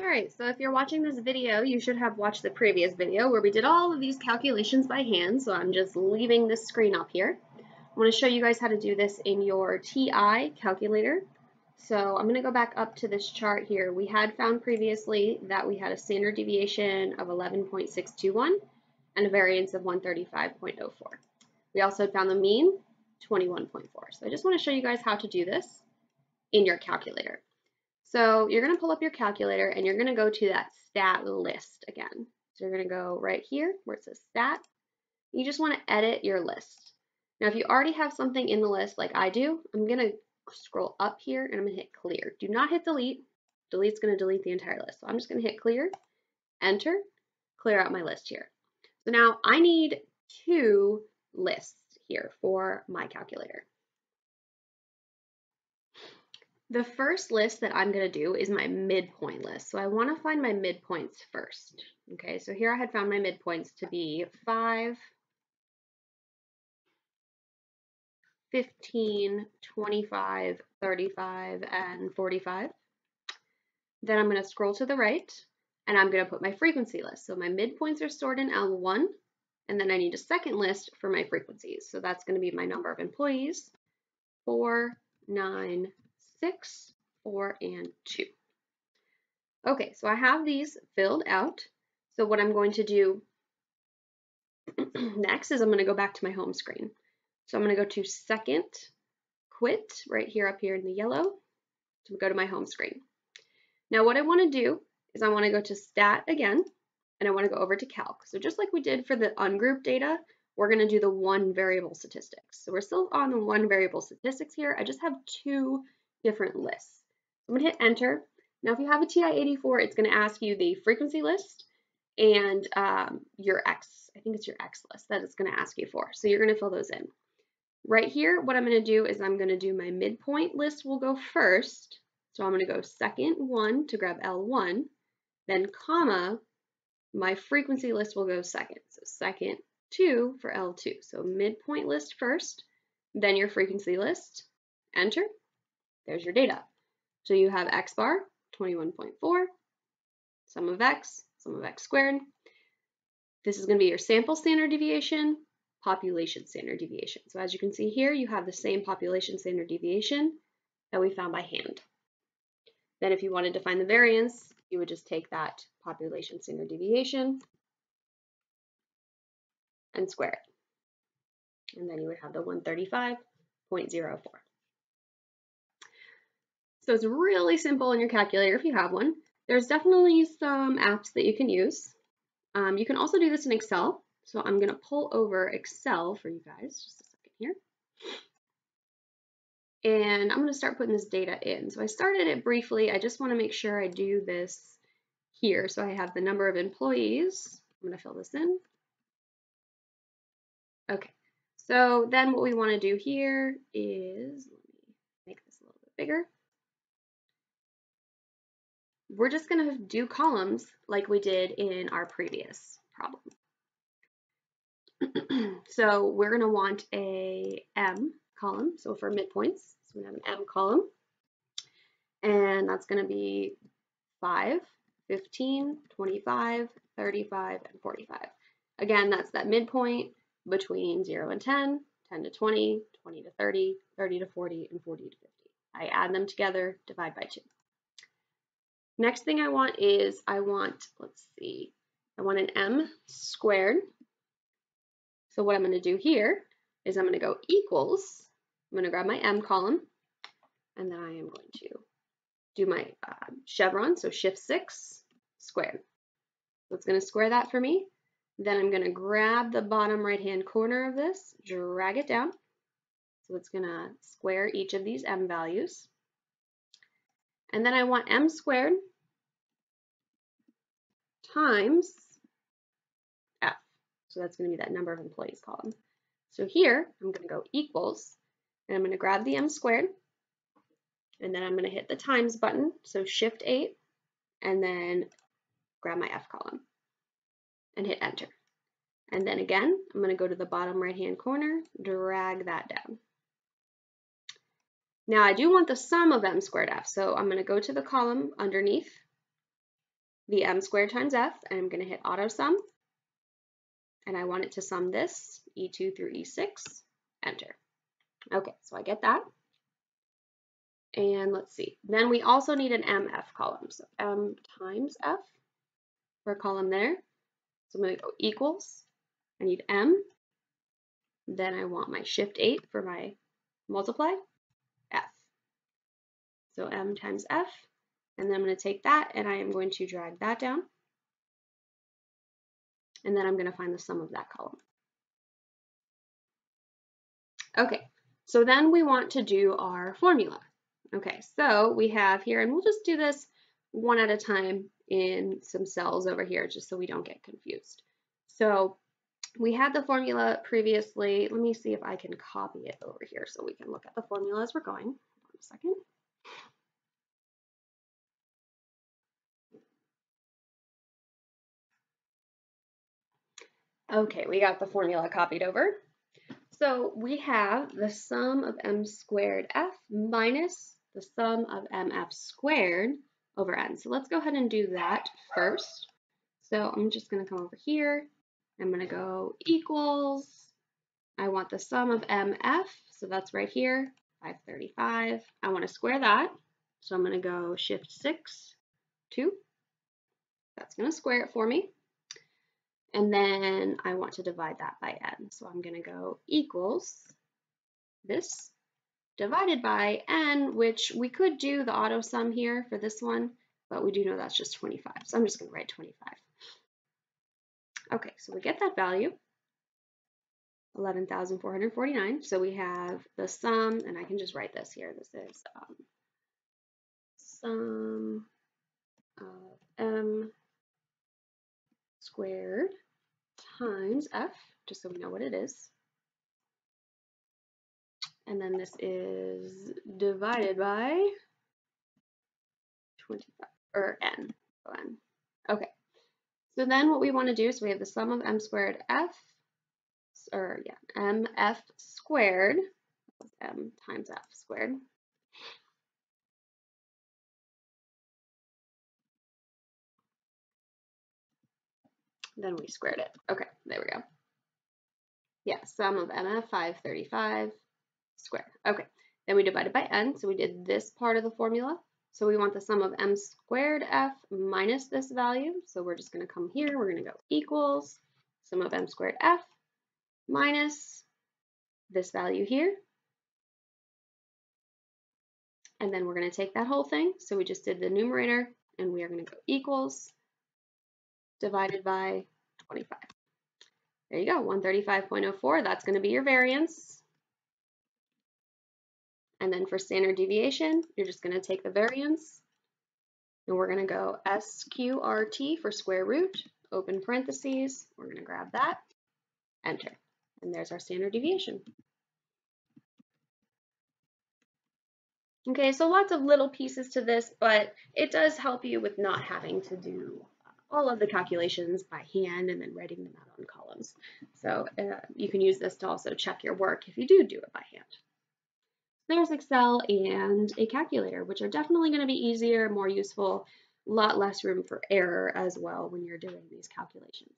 Alright, so if you're watching this video, you should have watched the previous video where we did all of these calculations by hand, so I'm just leaving this screen up here. I want to show you guys how to do this in your TI calculator. So I'm going to go back up to this chart here. We had found previously that we had a standard deviation of 11.621 and a variance of 135.04. We also had found the mean, 21.4. So I just want to show you guys how to do this in your calculator. So you're going to pull up your calculator and you're going to go to that stat list again. So you're going to go right here where it says stat. You just want to edit your list. Now if you already have something in the list like I do, I'm going to scroll up here and I'm going to hit clear. Do not hit delete. Delete's going to delete the entire list. So I'm just going to hit clear, enter, clear out my list here. So now I need two lists here for my calculator. The first list that I'm going to do is my midpoint list. So I want to find my midpoints first. Okay, so here I had found my midpoints to be 5, 15, 25, 35, and 45. Then I'm going to scroll to the right and I'm going to put my frequency list. So my midpoints are stored in L1 and then I need a second list for my frequencies. So that's going to be my number of employees, 4, 9, 6, 4, and 2. Okay, so I have these filled out. So what I'm going to do next is I'm going to go back to my home screen. So I'm going to go to second quit right here up here in the yellow to go to my home screen. Now what I want to do is I want to go to stat again and I want to go over to calc. So just like we did for the ungrouped data, we're going to do the one variable statistics. So we're still on the one variable statistics here. I just have two different lists. I'm going to hit enter. Now if you have a TI-84, it's going to ask you the frequency list and your X. I think it's your X list that it's going to ask you for. So you're going to fill those in. Right here, what I'm going to do is I'm going to do my midpoint list will go first. So I'm going to go second 1 to grab L1, then comma, my frequency list will go second. So second 2 for L2. So midpoint list first, then your frequency list, enter, there's your data. So you have X bar, 21.4, sum of X squared. This is going to be your sample standard deviation, population standard deviation. So as you can see here, you have the same population standard deviation that we found by hand. Then if you wanted to find the variance, you would just take that population standard deviation and square it. And then you would have the 135.04. So it's really simple in your calculator if you have one. There's definitely some apps that you can use. You can also do this in Excel. So I'm going to pull over Excel for you guys, just a second here. And I'm going to start putting this data in. So I started it briefly. I just want to make sure I do this here. So I have the number of employees. I'm going to fill this in. Okay. So then what we want to do here is, let me make this a little bit bigger. We're just going to do columns like we did in our previous problem. So we're going to want a M column. So for midpoints, so we have an M column. And that's going to be 5, 15, 25, 35, and 45. Again, that's that midpoint between 0 and 10, 10 to 20, 20 to 30, 30 to 40, and 40 to 50. I add them together, divide by 2. Next thing I want is I want an M squared. So what I'm going to do here is I'm going to go equals. I'm going to grab my M column, and then I am going to do my chevron, so shift 6 squared. So it's going to square that for me. Then I'm going to grab the bottom right hand corner of this, drag it down. So it's going to square each of these M values. And then I want M squared times F. So that's going to be that number of employees column. So here I'm going to go equals, and I'm going to grab the M squared, and then I'm going to hit the times button, so shift 8, and then grab my F column and hit enter. And then again, I'm going to go to the bottom right hand corner, drag that down. Now I do want the sum of M squared F, so I'm going to go to the column underneath, the m squared times f, and I'm going to hit auto sum, and I want it to sum this, E2 through E6, enter. Okay, so I get that. And let's see, then we also need an mf column, so m times f for a column there. So I'm going to go equals, I need m, then I want my shift 8 for my multiply, f. So m times f, and then I'm going to take that and I am going to drag that down, and then I'm going to find the sum of that column. Okay, so then we want to do our formula. Okay, so we have here, and we'll just do this one at a time in some cells over here just so we don't get confused. So we had the formula previously. Let me see if I can copy it over here so we can look at the formula as we're going. Hold on a second. Okay, we got the formula copied over. So we have the sum of m squared f minus the sum of mf squared over n. So let's go ahead and do that first. So I'm just going to come over here. I'm going to go equals. I want the sum of mf, so that's right here, 535. I want to square that, so I'm going to go shift 6, 2. That's going to square it for me. And then I want to divide that by n, so I'm going to go equals this divided by n, which we could do the auto sum here for this one, but we do know that's just 25, so I'm just going to write 25. Okay, so we get that value, 11,449. So we have the sum, and I can just write this here. This is sum of m squared times f, just so we know what it is. And then this is divided by 25, or n. So n. Okay. So then what we want to do is we have the sum of m squared f, or yeah, mf squared, m times f squared. Then we squared it. Okay, there we go. Yeah, sum of mf 535 squared. Okay, then we divided by n, so we did this part of the formula. So we want the sum of m squared f minus this value. So we're just going to come here, we're going to go equals sum of m squared f minus this value here. And then we're going to take that whole thing. So we just did the numerator, and we are going to go equals divided by 25. There you go, 135.04. That's going to be your variance. And then for standard deviation, you're just going to take the variance, and we're going to go SQRT for square root, open parentheses. We're going to grab that, enter. And there's our standard deviation. Okay, so lots of little pieces to this, but it does help you with not having to do all of the calculations by hand and then writing them out on columns. So you can use this to also check your work if you do it by hand. There's Excel and a calculator, which are definitely going to be easier, more useful, a lot less room for error as well when you're doing these calculations.